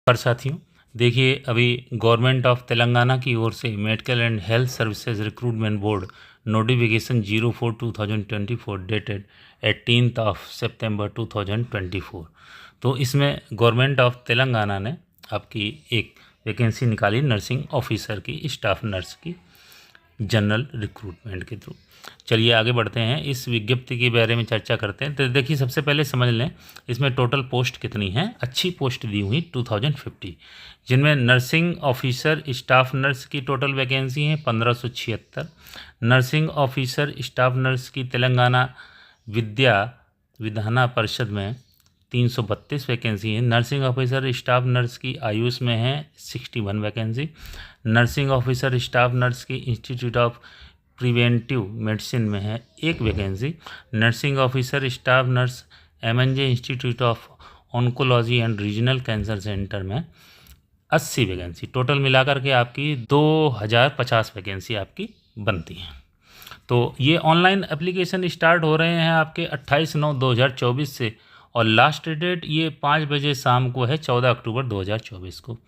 पर साथियों देखिए, अभी गवर्नमेंट ऑफ तेलंगाना की ओर से medical and health services recruitment board notification 04/2024 dated 18 सितंबर 2024। तो इसमें गवर्नमेंट ऑफ तेलंगाना ने आपकी एक वैकेंसी निकाली नर्सिंग ऑफिसर की, स्टाफ नर्स की, जनरल रिक्रूटमेंट के थ्रू। चलिए आगे बढ़ते हैं, इस विज्ञप्ति के बारे में चर्चा करते हैं। तो देखिए, सबसे पहले समझ लें इसमें टोटल पोस्ट कितनी है। अच्छी पोस्ट दी हुई 2050, जिनमें नर्सिंग ऑफिसर स्टाफ नर्स की टोटल वैकेंसी है 1576। नर्सिंग ऑफिसर स्टाफ नर्स की तेलंगाना विद्या विधाना परिषद में 332 वैकेंसी है। नर्सिंग ऑफिसर स्टाफ नर्स की आयुष में है 61 vacancy. Nursing officer staff nurse की इंस्टीट्यूट ऑफ प्रिवेंटिव मेडिसिन में है 1 vacancy. Nursing officer staff nurse MNJ institute of oncology and regional cancer centre में 80 वैकेंसी। टोटल मिलाकर के आपकी 2050 वैकेंसी आपकी बनती हैं। तो ये ऑनलाइन एप्लीकेशन स्टार्ट हो रहे हैं आपके 28/9/2024 से, और लास्ट डेट ये 5 बजे शाम को है 14 अक्टूबर 2024 को।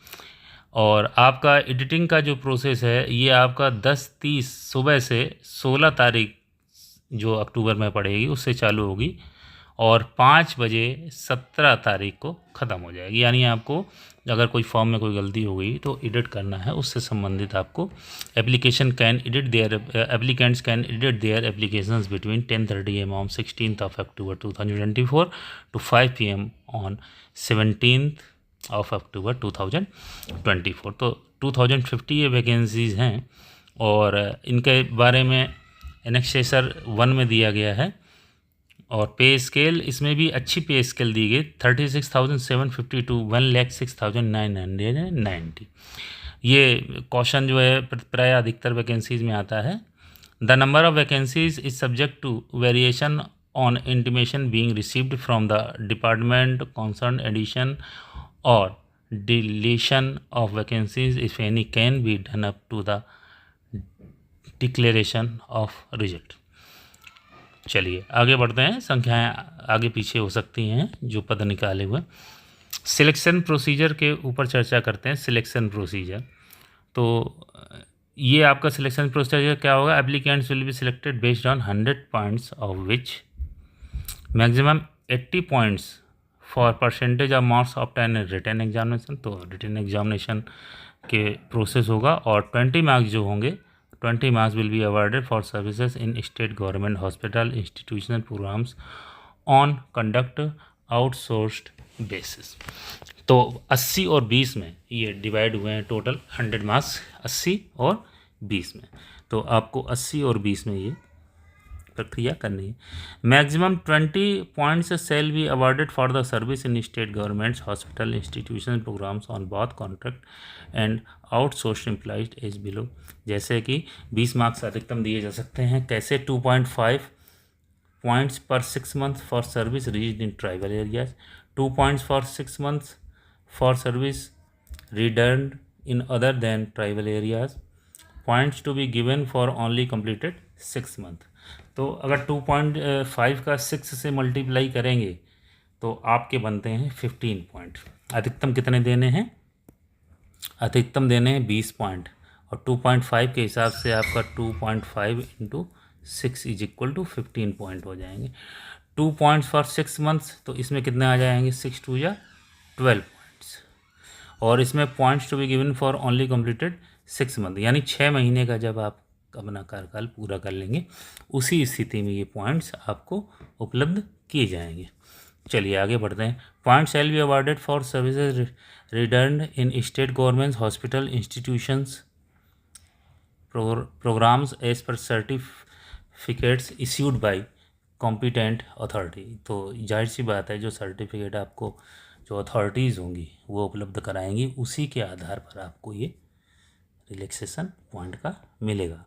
और आपका एडिटिंग का जो प्रोसेस है ये आपका 10:30 सुबह से 16 तारीख जो अक्टूबर में पड़ेगी उससे चालू होगी, और 5 बजे 17 तारीख को ख़त्म हो जाएगी। यानी आपको अगर कोई फॉर्म में कोई गलती हो गई तो एडिट करना है, उससे संबंधित आपको applicants can edit their applications between 10:30 AM on 16th of October 2024 to 5 PM on 17th of October 2024। तो 2050 ये वैकेंसीज़ हैं, और इनके बारे में एनेक्सेसर 1 में दिया गया है। और पे स्केल इसमें भी अच्छी पे स्केल दी गई 36,750 to 1,06,990। ये क्वेश्चन जो है प्राय अधिकतर वैकेंसीज में आता है। The number of vacancies is subject to variation on intimation being received from the department concern addition or deletion of vacancies if any can be done up to the declaration of result. चलिए आगे बढ़ते हैं, संख्याएं आगे पीछे हो सकती हैं जो पद निकाले हुए। सिलेक्शन प्रोसीजर के ऊपर चर्चा करते हैं। सिलेक्शन प्रोसीजर, तो ये आपका सिलेक्शन प्रोसीजर क्या होगा। Applicants will be selected based on 100 points of which maximum 80 points for percentage of marks obtain in written examination. तो रिटन एग्जामिनेशन के प्रोसेस होगा, और 20 मार्क्स जो होंगे 20 marks will be awarded for services in state government hospital institutional programs on conduct outsourced basis। तो 80 और 20 में ये डिवाइड हुए हैं, टोटल 100 मार्क्स 80 और 20 में। तो आपको 80 और 20 में ये प्रक्रिया करनी है। Maximum 20 points shall be awarded for the service in state governments hospital institution programmes on both contract and outsource employees as below. जैसे कि 20 मार्क्स अधिकतम दिए जा सकते हैं। कैसे 2.5 पॉइंट्स पर 6 month for service reached in tribal areas, 2 points for 6 month for service rendered in other than tribal areas, points to be given for only completed 6 month. तो अगर 2.5 का 6 से मल्टीप्लाई करेंगे तो आपके बनते हैं 15 पॉइंट। अधिकतम कितने देने हैं, अधिकतम देने हैं 20 पॉइंट, और 2.5 के हिसाब से आपका 2.5 × 6 इज इक्वल टू 15 पॉइंट हो जाएंगे। 2 पॉइंट्स फॉर 6 मंथ्स, तो इसमें कितने आ जाएंगे 6 × 2 = 12 पॉइंट्स, और इसमें points to be given for only completed 6 month, यानी 6 महीने का जब आप अपना कार्यकाल पूरा कर लेंगे उसी स्थिति में ये पॉइंट्स आपको उपलब्ध किए जाएंगे। चलिए आगे बढ़ते हैं। Points shall be awarded for services returned in state government hospital institutions programmes as per certificates issued by competent authority. तो जाहिर सी बात है, जो सर्टिफिकेट आपको जो अथॉरिटीज़ होंगी वो उपलब्ध कराएंगी, उसी के आधार पर आपको ये रिलैक्सेशन पॉइंट का मिलेगा।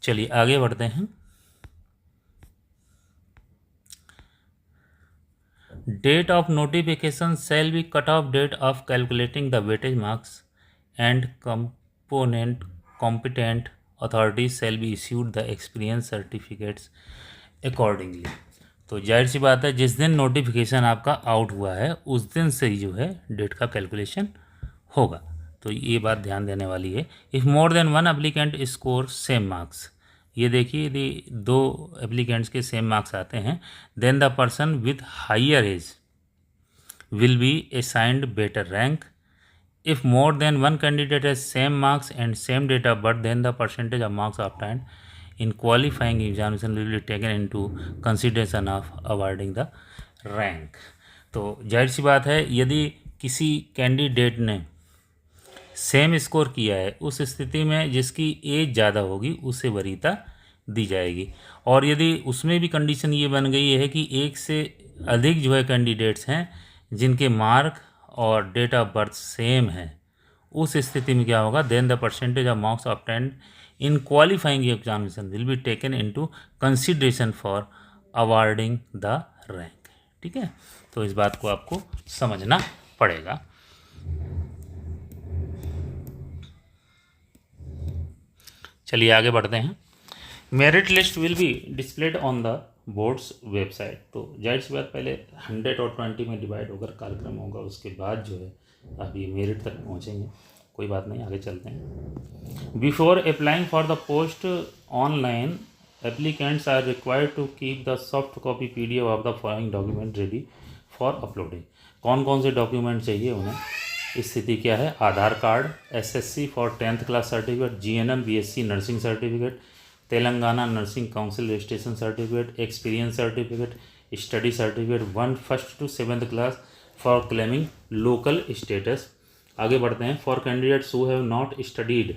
चलिए आगे बढ़ते हैं। Date of notification shall be cut off date of calculating the weightage marks and component competent authorities shall be issued the experience certificates accordingly. तो जाहिर सी बात है, जिस दिन नोटिफिकेशन आपका आउट हुआ है उस दिन से ही जो है डेट का कैलकुलेशन होगा। तो ये बात ध्यान देने वाली है। If more than one applicant score same marks, ये देखिए यदि दो एप्लीकेंट्स के सेम मार्क्स आते हैं, then the person with higher age will be assigned better rank. If more than one candidate has same marks and same date of birth, then the percentage of marks obtained in qualifying examination will be taken into consideration of awarding the rank. तो जाहिर सी बात है, यदि किसी candidate ने same score किया है, उस स्थिति में जिसकी एज ज़्यादा होगी उसे वरीयता दी जाएगी। और यदि उसमें भी कंडीशन ये बन गई है कि एक से अधिक जो है कैंडिडेट्स हैं जिनके मार्क और डेट ऑफ बर्थ सेम है, उस स्थिति में क्या होगा, then the percentage of marks obtained in qualifying examination will be taken into consideration for awarding the rank. ठीक है, तो इस बात को आपको समझना पड़ेगा। चलिए आगे बढ़ते हैं। Merit list will be displayed on the boards website. तो जाहिर सी बात, पहले 100 और 20 में डिवाइड होकर कार्यक्रम होगा, उसके बाद जो है अभी मेरिट तक पहुंचेंगे। कोई बात नहीं, आगे चलते हैं। Before applying for the post online, applicants are required to keep the soft copy PDF of the following document ready for uploading. कौन कौन से डॉक्यूमेंट चाहिए उन्हें, स्थिति क्या है? Aadhaar card, SSC for 10th class certificate, GNM BSc nursing certificate, Telangana nursing council registration certificate, experience certificate, study certificate 1st to 7th class for claiming local status. आगे बढ़ते हैं। For candidates who have not studied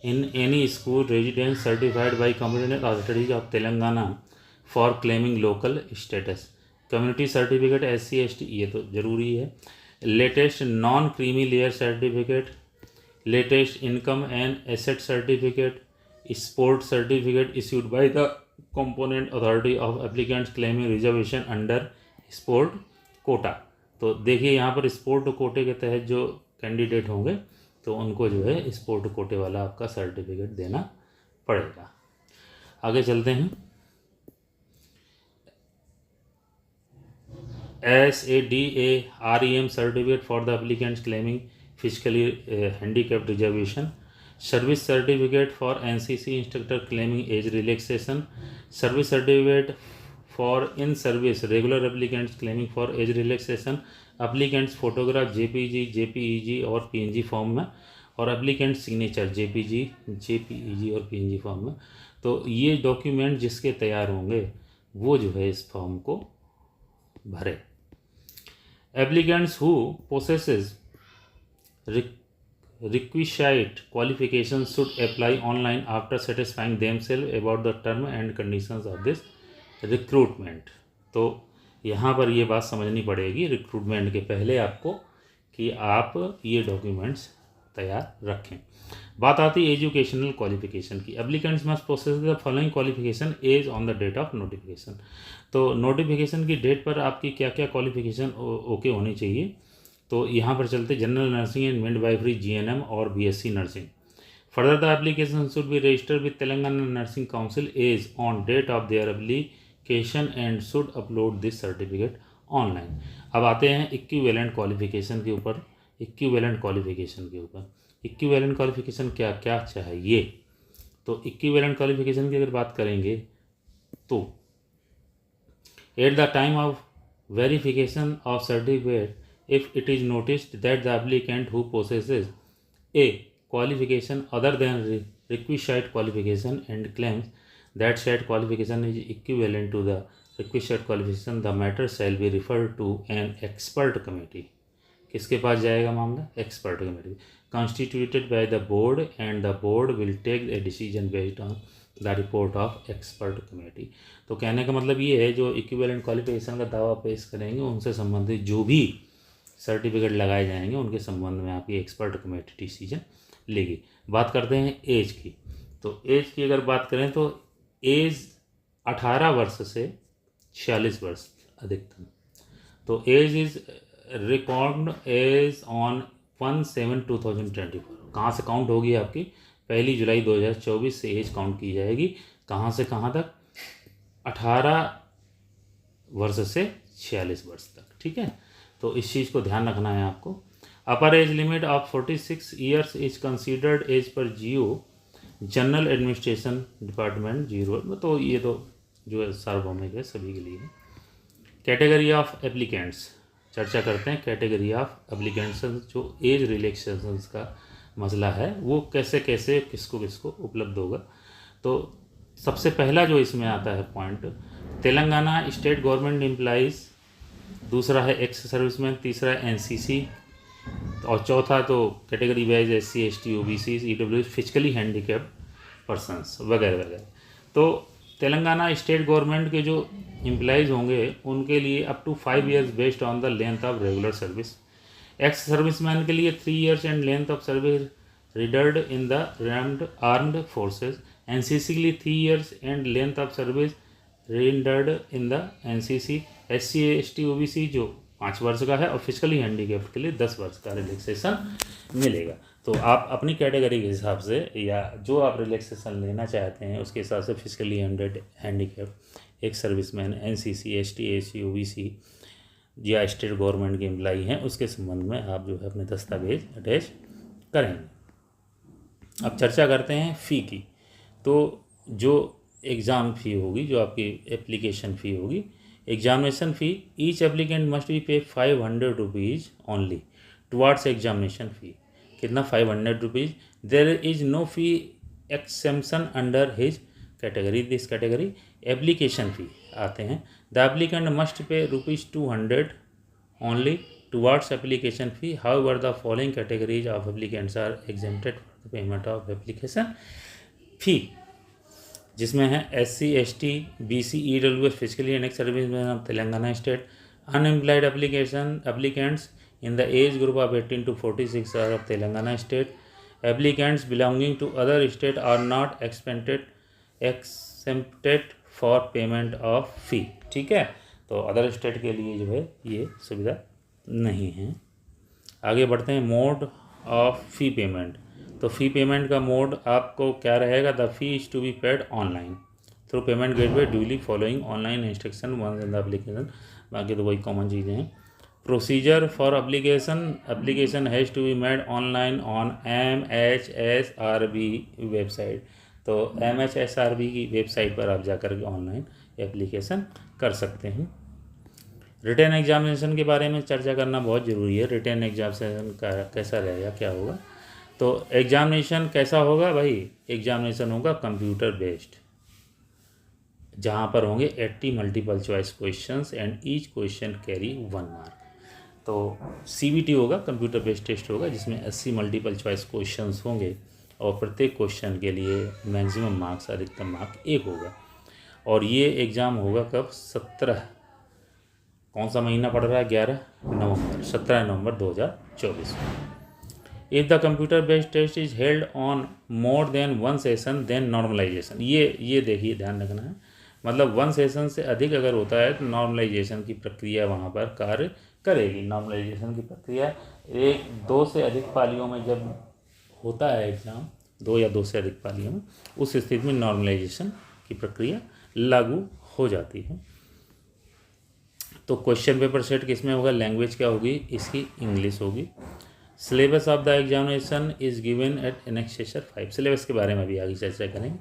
in any school residence certified by competent authorities of Telangana for claiming local status, community certificate SC ST, ये तो ज़रूरी है। Latest non creamy layer certificate, latest income and asset certificate, sport certificate issued by the component authority of applicants claiming reservation under sport Kota. तो देखिए यहाँ पर sport कोटे के तहत जो कैंडिडेट होंगे तो उनको जो है स्पोर्ट कोटे वाला आपका सर्टिफिकेट देना पड़ेगा। आगे चलते हैं। SADA REM certificate for the applicants claiming physically handicapped reservation, service certificate for NCC instructor claiming age relaxation, service certificate for in service regular applicants claiming for age relaxation, applicants photograph JPG JPEG और PNG form में, और applicant signature JPG JPEG और PNG form में। तो ये document जिसके तैयार होंगे वो जो है इस फॉर्म को भरे। Applicants who possesses requisite qualifications should apply online after satisfying themselves about the term and conditions of this recruitment। तो यहाँ पर ये बात समझनी पड़ेगी रिक्रूटमेंट के पहले आपको कि आप ये डॉक्यूमेंट्स तैयार रखें। बात आती है एजुकेशनल क्वालिफिकेशन की। Applicants must process the following qualification as on the date of notification. तो नोटिफिकेशन की डेट पर आपकी क्या क्या क्वालिफिकेशन ओके होनी चाहिए। तो यहाँ पर चलते general nursing and midwifery GNM और BSc nursing. Further the application should be registered with Telangana nursing council as on date of their application and should upload this certificate online. अब आते हैं इक्विवेलेंट क्वालिफिकेशन के ऊपर। इक्विवेलेंट क्वालिफिकेशन क्या क्या चाहिए। तो इक्विवेलेंट क्वालिफिकेशन की अगर बात करेंगे तो at the time of verification of certificate, if it is noticed that the applicant who possesses a qualification other than requisite qualification and claims that said qualification is equivalent to the requisite qualification, the matter shall be referred to an expert committee। किसके पास जाएगा मामला? Expert committee constituted by the board, and the board will take a decision based on the report of expert committee. तो कहने का मतलब ये है, जो इक्विवेलेंट क्वालिफिकेशन का दावा पेश करेंगे उनसे संबंधित जो भी सर्टिफिकेट लगाए जाएंगे उनके संबंध में आपकी एक्सपर्ट कमेटी डिसीजन लेगी। बात करते हैं एज की। तो एज की अगर बात करें तो एज 18 वर्ष से 46 वर्ष अधिकतम। तो age is record as on 1/7/2024। कहाँ से काउंट होगी आपकी? 1 जुलाई 2024 से एज काउंट की जाएगी। कहाँ से कहाँ तक? 18 वर्ष से 46 वर्ष तक। ठीक है, तो इस चीज़ को ध्यान रखना है आपको। Upper age limit of 46 years is considered as per GO general administration department 0, तो ये तो जो है सार्वभौमिक है, सभी के लिए। कैटेगरी ऑफ एप्लीकेंट्स, चर्चा करते हैं कैटेगरी ऑफ एप्लीकेंट्स। जो एज रिलैक्सेशन का मसला है वो कैसे कैसे किसको किसको उपलब्ध होगा। तो सबसे पहला जो इसमें आता है point, Telangana state government employees, दूसरा है एक्स सर्विसमैन, तीसरा है एनसीसी, और चौथा तो category wise SC ST OBC EWS physically handicapped persons वगैरह वगैरह। तो तेलंगाना स्टेट गवर्नमेंट के जो एम्प्लॉइज़ होंगे उनके लिए up to 5 years based on the length of regular service. Ex serviceman के लिए 3 years and length of service rendered in the armed forces. NCC के लिए 3 years and length of service rendered in the NCC. SC ST OBC जो 5 वर्ष का है, और physically handicapped के लिए 10 वर्ष का रिलैक्सेशन मिलेगा। तो आप अपनी कैटेगरी के हिसाब से या जो आप रिलैक्सेशन लेना चाहते हैं उसके हिसाब से फिजिकली हैंडीकैप्ड, एक serviceman, NCC ST SC OBC या स्टेट गवर्नमेंट के एम्प्लाई हैं, उसके संबंध में आप जो है अपने दस्तावेज अटैच करेंगे। अब चर्चा करते हैं फ़ी की। तो जो एग्ज़ाम फ़ी होगी, जो आपकी एप्लीकेशन फ़ी होगी, examination fee, each applicant must be pay 500 rupees only towards examination fee. कितना? 500 rupees. There is no fee exemption under his category, this category. Application fee आते हैं, the applicant must pay ₹200 only towards application fee. However the following categories of applicants are exempted for the payment of application fee, जिसमें है SC ST BC EWS physically and ex serviceman of Telangana state. Unemployed applicants in the age group of 18 to 46 are of Telangana state. Applicants belonging to other state are not accepted for payment of fee. ठीक है, तो other state के लिए जो है ये सुविधा नहीं है। आगे बढ़ते हैं, मोड ऑफ फ़ी पेमेंट। तो फ़ी पेमेंट का मोड आपको क्या रहेगा? The fee is to be paid online through payment gateway duly following online instruction once in the application. बाकी तो वही कॉमन चीज़ें हैं। Procedure for application has to be made online on MHSRB website. तो MHSRB की website पर आप जाकर के ऑनलाइन एप्लीकेशन कर सकते हैं। रिटन एग्जामिनेशन के बारे में चर्चा करना बहुत ज़रूरी है। रिटन एग्जामिनेशन का कैसा रहेगा, क्या होगा? तो एग्जामिनेशन कैसा होगा भाई? एग्जामिनेशन होगा कंप्यूटर बेस्ड, जहाँ पर होंगे 80 multiple choice questions and each question carry 1 mark. तो CBT होगा, कंप्यूटर बेस्ड टेस्ट होगा, जिसमें 80 मल्टीपल चॉइस क्वेश्चंस होंगे और प्रत्येक क्वेश्चन के लिए मैक्सिमम मार्क्स, अधिकतम मार्क 1 होगा। और ये एग्ज़ाम होगा कब? 17, कौन सा महीना पड़ रहा है? 11 नवंबर, 17 नवंबर 2024। If the computer based test is held on more than 1 session then normalisation. ये देखिए, ध्यान रखना है, मतलब 1 सेशन से अधिक अगर होता है तो नॉर्मलाइजेशन की प्रक्रिया वहाँ पर कार्य करेगी। नॉर्मलाइजेशन की प्रक्रिया 1-2 से अधिक पालियों में जब होता है एग्ज़ाम, 2 या 2 से अधिक पालियों में, उस स्थिति में नॉर्मलाइजेशन की प्रक्रिया लागू हो जाती है। तो क्वेश्चन पेपर सेट किस में होगा? लैंग्वेज क्या होगी इसकी? इंग्लिश होगी। Syllabus of the examination is given at annexation 5। Syllabus के बारे में भी आगे चर्चा करेंगे।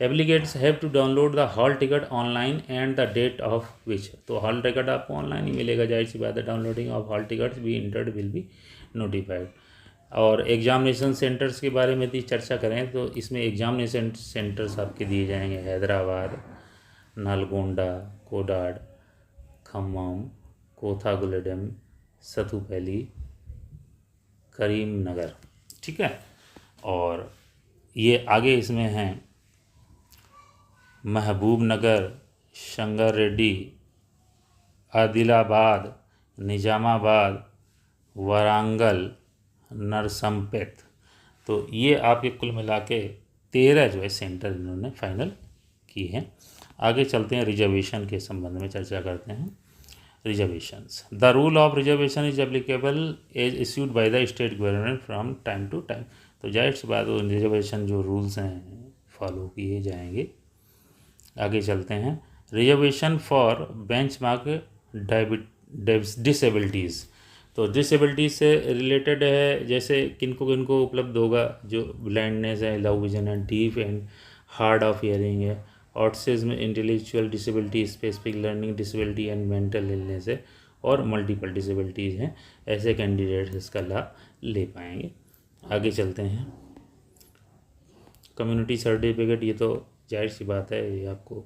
Applicants have to download the hall ticket online and the date of which. तो हॉल टिकट आपको ऑनलाइन ही मिलेगा, जाहिर सी बात है। Downloading of hall tickets be entered will be notified. और एग्जामिनेशन सेंटर्स के बारे में यदि चर्चा करें तो इसमें एग्जामिनेशन सेंटर्स आपके दिए जाएंगे हैदराबाद, नलगोंडा, कोडाड, खम्मम, कोथागुलेडम, सतुपल्ली, करीमनगर। ठीक है, और ये आगे इसमें हैं महबूबनगर, संगारेड्डी, आदिलाबाद, निजामाबाद, वारंगल, नरसंपेट। तो ये आपके कुल मिला के 13 जो है सेंटर इन्होंने फाइनल की हैं। आगे चलते हैं, रिजर्वेशन के संबंध में चर्चा करते हैं। Reservations, the rule of reservation is applicable as issued by the state government from time to time. तो जाहिर सी बात, रिजर्वेशन जो रूल्स हैं फॉलो किए जाएंगे। आगे चलते हैं, रिजर्वेशन फॉर बेंचमार्क डिसेबिलिटीज़। तो डिसेबिलिटी से रिलेटेड है, जैसे किनको उपलब्ध होगा, जो ब्लाइंडनेस है, लो विजन है, deaf and hard of hearing है, autism, intellectual disability, specific learning disability and mental illness है, और मल्टीपल डिसेबिलिटीज़ हैं। ऐसे कैंडिडेट्स इसका लाभ ले पाएंगे। आगे चलते हैं। कम्युनिटी सर्टिफिकेट, ये तो जाहिर सी बात है, ये आपको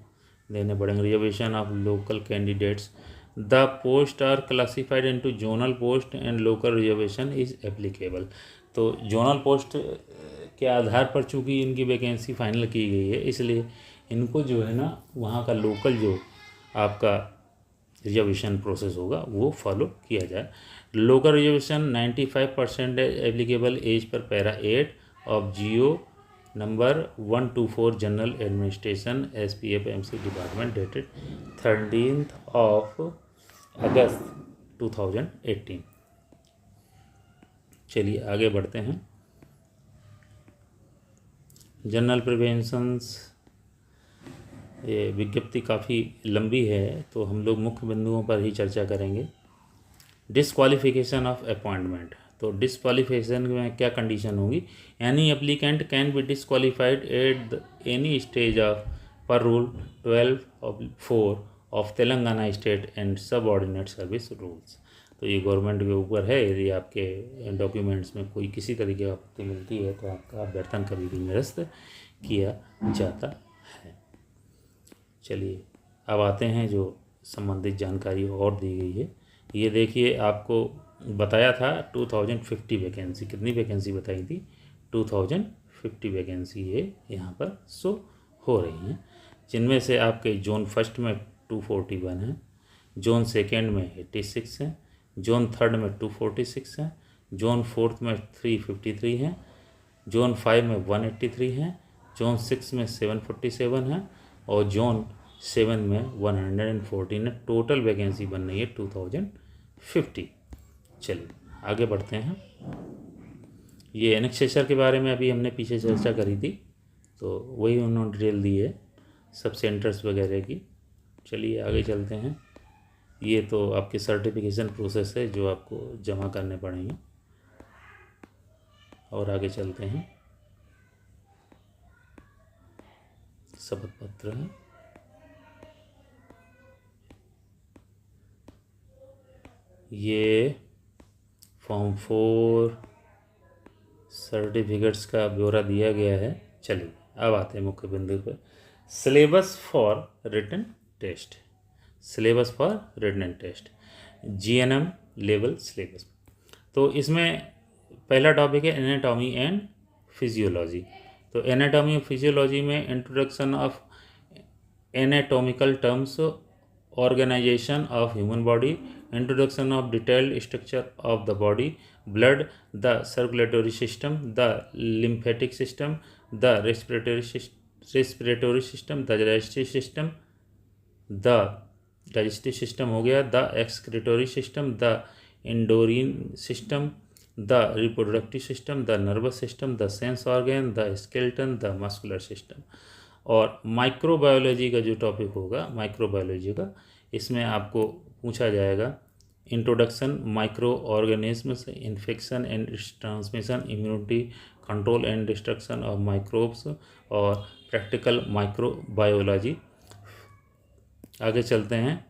देने पड़ेंगे। Reservation of local candidates, the post are classified into zonal post and local reservation is applicable. तो जोनल पोस्ट के आधार पर चूँकि इनकी वैकेंसी फाइनल की गई है, इसलिए इनको जो है ना वहाँ का लोकल जो आपका रिजर्वेशन प्रोसेस होगा वो फॉलो किया जाए। Local reservation 95% applicable as per para 8 of GO number 124 general administration SPF MC department dated 13 अगस्त 2018। चलिए आगे बढ़ते हैं। जनरल प्रिवेंशंस, ये विज्ञप्ति काफ़ी लंबी है तो हम लोग मुख्य बिंदुओं पर ही चर्चा करेंगे। डिसक्वालिफिकेशन ऑफ अपॉइंटमेंट, तो डिसक्वालिफिकेशन में क्या कंडीशन होगी? Any applicant can be disqualified at any stage of पर rule 12(4) of Telangana state and subordinate service rules. तो ये गवर्नमेंट के ऊपर है, यदि आपके डॉक्यूमेंट्स में कोई किसी तरीके की आपत्ति मिलती है तो आपका अभ्यर्थन कभी भी निरस्त किया जाता है। चलिए अब आते हैं जो संबंधित जानकारी और दी गई है। ये देखिए, आपको बताया था 2050 वैकेंसी, कितनी वैकेंसी बताई थी? 2050 वैकेंसी ये यहाँ पर शो हो रही हैं, जिनमें से आपके जोन फर्स्ट में 241 है, जोन सेकेंड में 86 है, जोन थर्ड में 246 है, जोन फोर्थ में 353 है, जोन 5 में 183 है, जोन 6 में 747 है, और जोन 7 में 114 है। टोटल वैकेंसी बन रही है 2050। चलिए आगे बढ़ते हैं। ये एनेक्सेसर के बारे में अभी हमने पीछे चर्चा करी थी, तो वही उन्होंने डिटेल दी है सब सेंटर्स वगैरह की। चलिए आगे चलते हैं। ये तो आपके सर्टिफिकेशन प्रोसेस है जो आपको जमा करने पड़ेंगे। और आगे चलते हैं, शपथ पत्र है। ये फॉर्म 4 सर्टिफिकेट्स का ब्यौरा दिया गया है। चलिए अब आते हैं मुख्य बिंदु पर। Syllabus for written test, syllabus for written test, GNM level syllabus. तो इसमें पहला टॉपिक है एनाटॉमी एंड फिजियोलॉजी। तो एनाटॉमी और फिजियोलॉजी में introduction of anatomical terms, organization of human body, introduction of detailed structure of the body, blood, the circulatory system, the lymphatic system, the respiratory system, the digestive system हो गया, the excretory system, the endocrine system, the reproductive system, the nervous system, the sense organ, the skeleton, the muscular system। और microbiology का जो topic होगा, microbiology का, इसमें आपको पूछा जाएगा introduction micro organisms, infection and transmission, immunity, control and destruction of microbes, और प्रैक्टिकल माइक्रोबायोलॉजी। आगे चलते हैं।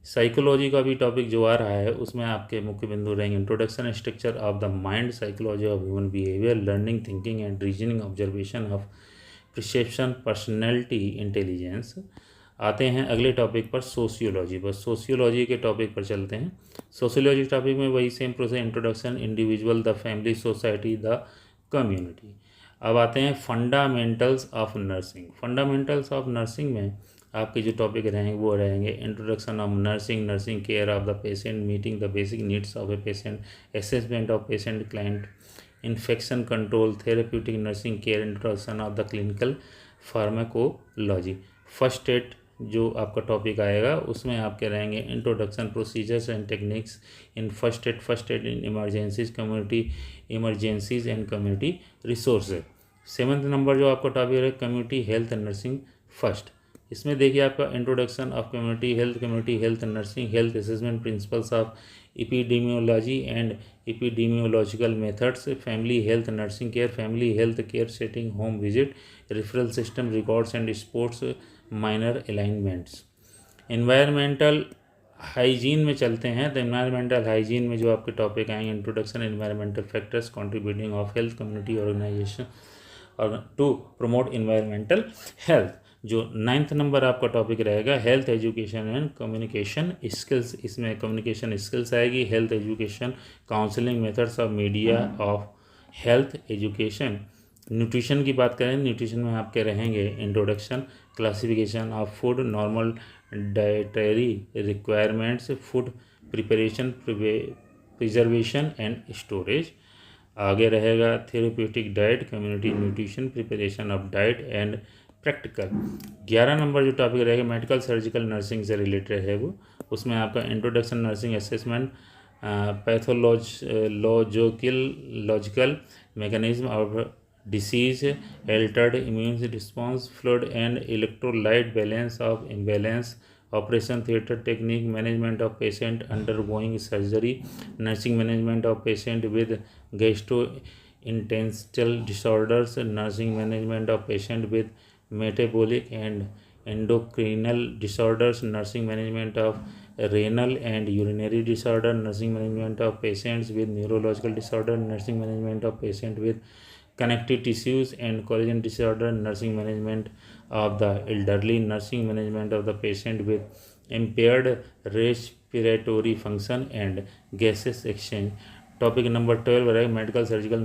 साइकोलॉजी का भी टॉपिक जो आ रहा है उसमें आपके मुख्य बिंदु रहेंगे introduction structure of the mind, psychology of human behaviour, learning, thinking and reasoning, observation of perception, personality, intelligence. आते हैं अगले टॉपिक पर, सोशियोलॉजी पर। सोशियोलॉजी के टॉपिक पर चलते हैं। सोशियोलॉजी टॉपिक में वही same process, introduction, individual, the family, society, the community. अब आते हैं fundamentals of nursing. Fundamentals of nursing में आपके जो टॉपिक रहेंगे वो रहेंगे introduction of nursing, nursing care of the patient, meeting the basic needs of a patient, assessment of patient client, infection control, therapeutic nursing care, introduction of the clinical pharmacology. First aid जो आपका topic आएगा उसमें आपके रहेंगे introduction, procedures and techniques in first aid in emergencies, community emergencies and community resources. 7th number जो आपका topic है community health and nursing first. इसमें देखिए आपका introduction of community health nursing, health assessment, principles of epidemiology and epidemiological methods, family health nursing care, family health care setting, home visit, referral system, records and sports minor alignments. Environmental hygiene में चलते हैं। तो environmental hygiene में जो आपके topic आएंगे, introduction environmental factors contributing of health community organisation और to promote environmental health. जो 9th नंबर आपका टॉपिक रहेगा health education and communication skills. इसमें कम्युनिकेशन स्किल्स आएगी, health education, counselling methods of media of health education. Nutrition की बात करें, nutrition में आपके रहेंगे introduction, classification of food, normal dietary requirements, food preparation, preservation and storage. आगे रहेगा therapeutic diet, community nutrition, preparation of diet and practical. 11 number जो topic रहेगा मेडिकल सर्जिकल नर्सिंग से रिलेटेड है वो, उसमें आपका introduction nursing assessment, pathological mechanism of disease, altered immune response, fluid and electrolyte balance of imbalance, operation theatre technique, management of patient undergoing surgery, nursing management of patient with gastrointestinal disorders, nursing management of patient with metabolic and endocrinal disorders, nursing management of renal and urinary disorder, nursing management of patients with neurological disorder, nursing management of patient with connective tissues and collagen disorder, nursing management of the elderly, nursing management of the patient with impaired respiratory function and gases exchange। Topic number 12 रहेगा medical surgical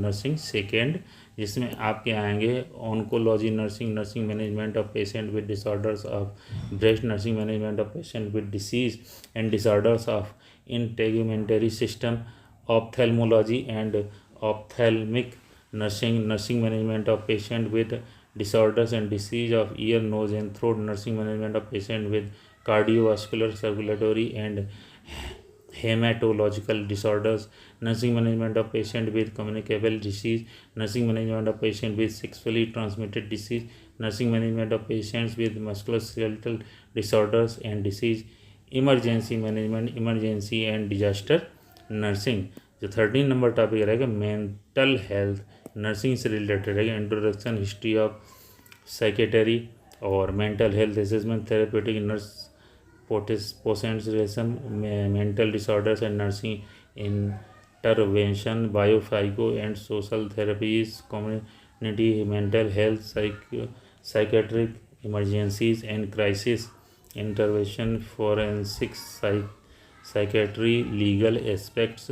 nursing second, जिसमें आपके आएंगे oncology nursing, nursing management of patient with disorders of breast, nursing management of patient with disease and disorders of integumentary system, ophthalmology and ophthalmic nursing, nursing management of patient with disorders and disease of ear, nose and throat, nursing management of patient with cardiovascular, circulatory and hematological disorders, nursing management of patient with communicable disease, nursing management of patient with sexually transmitted disease, nursing management of patients with musculoskeletal disorders and disease, emergency management, emergency and disaster nursing। जो 13 number topic रहेगा mental health nursing से related रहेगा, introduction, history of psychiatry और mental health assessment, therapeutic nurse पोसेंट्रेशन, mental disorders and nursing intervention, biopsycho and social therapies, community mental health, psychiatric emergencies and crisis intervention, forensic psychiatry, legal aspects.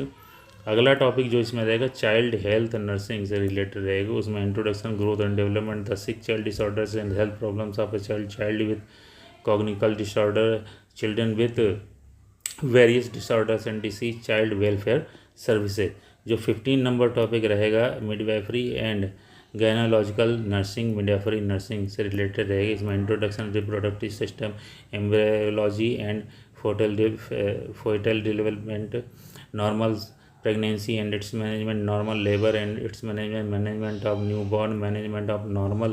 अगला topic जो इसमें रहेगा child health nursing से related रहेगा, उसमें introduction, growth and development, the sick child disorders and health problems of a child, child with कॉग्निकल disorder, children with various disorders and disease, child welfare services. जो 15 number topic रहेगा midwifery and gynaecological nursing, midwifery nursing से related रहेगा, इसमें introduction, reproductive system, embryology and foetal development, normal pregnancy and its management, normal labor and its management, management of newborn, management of normal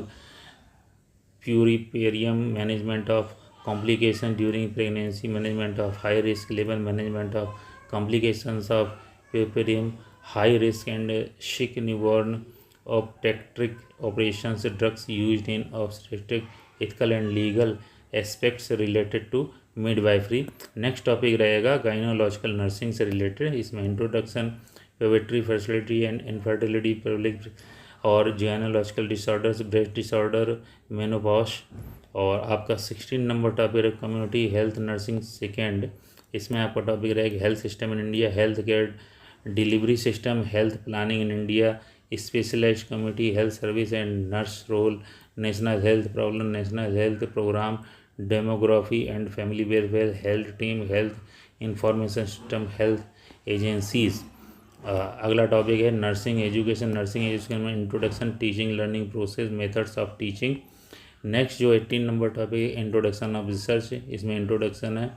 puerperium, management of complication during pregnancy, management of high risk labor, management of complications of puerperium, high risk and sick newborn, obstetric operations, drugs used in obstetric, ethical and legal aspects related to midwifery. Next topic रहेगा gynaecological nursing से related, इसमें introduction, पेवेट्री fertility and infertility, public और gynaecological disorders, breast disorder, menopause. और आपका 16 number topic है community health nursing second, इसमें आपका टॉपिक रहेगा health system in India, health care delivery system, health planning in India, specialised community health service and nurse role, national health problem, national health programme, demography and family welfare, health team, health information system, health agencies. अगला topic है nursing education, nursing education में introduction, teaching learning process, methods of teaching. Next जो 18 number topic है introduction of research, इसमें introduction है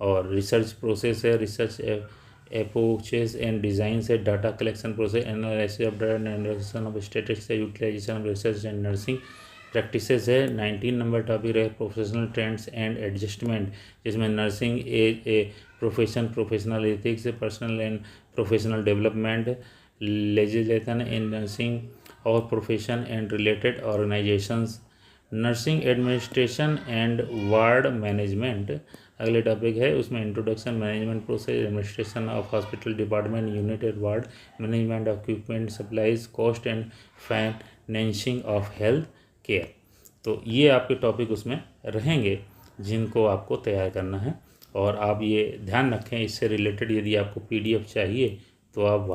और research process है, research approaches and design है, data collection process, analysis of data and analysis of statistics, utilisation of research and nursing, practices है। 19 number topic रहे professional trends and adjustment, जिसमें nursing as a profession, professional ethics, personal and professional development, legislation in nursing और profession and related organisations, nursing administration and ward management अगले topic है। उसमें introduction, management process, administration of hospital department, unit and ward, management of equipment supplies, cost and financing of health care. तो ये आपके topic उसमें रहेंगे जिनको आपको तैयार करना है। और आप ये ध्यान रखें, इससे रिलेटेड यदि आपको PDF चाहिए तो आप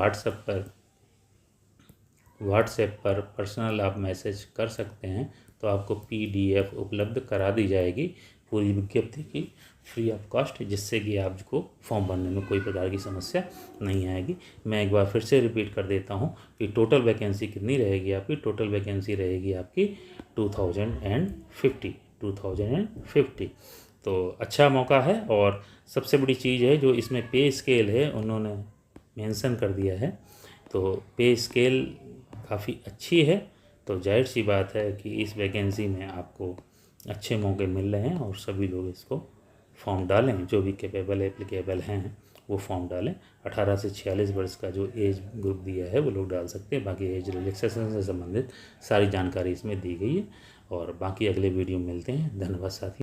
व्हाट्सएप पर पर्सनल आप मैसेज कर सकते हैं, तो आपको PDF उपलब्ध करा दी जाएगी पूरी विज्ञप्ति की फ्री ऑफ कॉस्ट, जिससे कि आपको फॉर्म भरने में कोई प्रकार की समस्या नहीं आएगी। मैं एक बार फिर से रिपीट कर देता हूँ कि टोटल वैकेंसी कितनी रहेगी आपकी। टोटल वैकेंसी रहेगी आपकी 2050। तो अच्छा मौका है। और सबसे बड़ी चीज़ है जो इसमें पे स्केल है उन्होंने मेंशन कर दिया है, तो पे स्केल काफ़ी अच्छी है। तो जाहिर सी बात है कि इस वैकेंसी में आपको अच्छे मौके मिल रहे हैं और सभी लोग इसको फॉर्म डालें, जो भी कैपेबल एप्लीकेबल हैं वो फॉर्म डालें। 18 से 46 वर्ष का जो एज ग्रुप दिया है वो लोग डाल सकते हैं। बाकी एज रिलैक्सेशन से संबंधित सारी जानकारी इसमें दी गई है। और बाकी अगले वीडियो में मिलते हैं। धन्यवाद साथी।